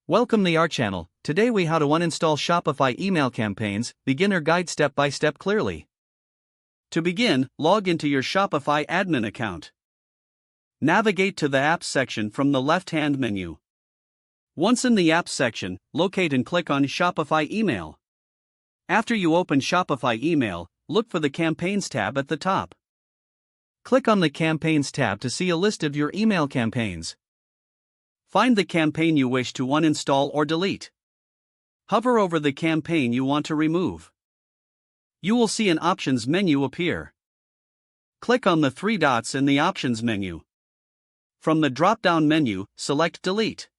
Welcome to our channel. Today we how to uninstall Shopify email campaigns, beginner guide step by step clearly. To begin, log into your Shopify admin account. Navigate to the Apps section from the left-hand menu. Once in the Apps section, locate and click on Shopify Email. After you open Shopify Email, look for the Campaigns tab at the top. Click on the Campaigns tab to see a list of your email campaigns. Find the campaign you wish to uninstall or delete. Hover over the campaign you want to remove. You will see an Options menu appear. Click on the three dots in the Options menu. From the drop-down menu, select Delete.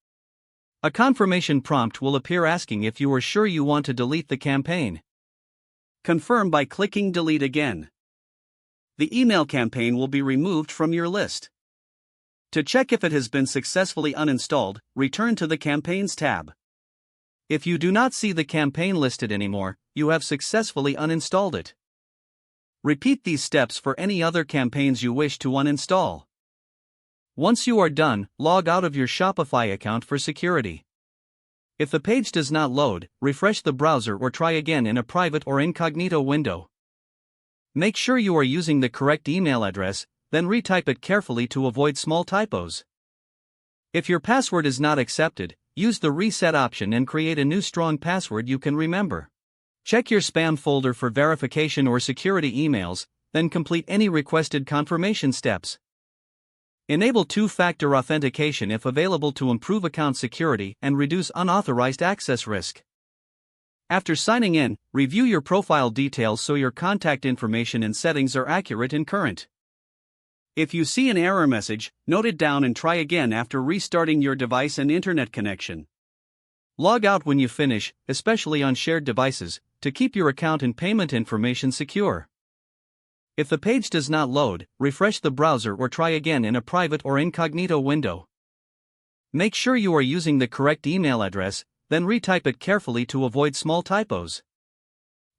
A confirmation prompt will appear asking if you are sure you want to delete the campaign. Confirm by clicking Delete again. The email campaign will be removed from your list. To check if it has been successfully uninstalled, return to the Campaigns tab. If you do not see the campaign listed anymore, you have successfully uninstalled it. Repeat these steps for any other campaigns you wish to uninstall. Once you are done, log out of your Shopify account for security. If the page does not load, refresh the browser or try again in a private or incognito window. Make sure you are using the correct email address, then retype it carefully to avoid small typos. If your password is not accepted, use the reset option and create a new strong password you can remember. Check your spam folder for verification or security emails, then complete any requested confirmation steps. Enable two-factor authentication if available to improve account security and reduce unauthorized access risk. After signing in, review your profile details so your contact information and settings are accurate and current. If you see an error message, note it down and try again after restarting your device and internet connection. Log out when you finish, especially on shared devices, to keep your account and payment information secure. If the page does not load, refresh the browser or try again in a private or incognito window. Make sure you are using the correct email address, then retype it carefully to avoid small typos.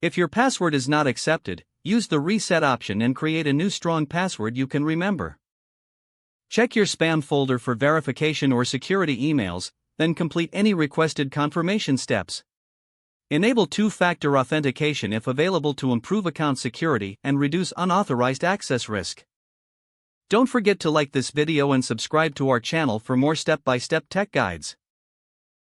If your password is not accepted, use the reset option and create a new strong password you can remember. Check your spam folder for verification or security emails, then complete any requested confirmation steps. Enable two-factor authentication if available to improve account security and reduce unauthorized access risk. Don't forget to like this video and subscribe to our channel for more step-by-step tech guides.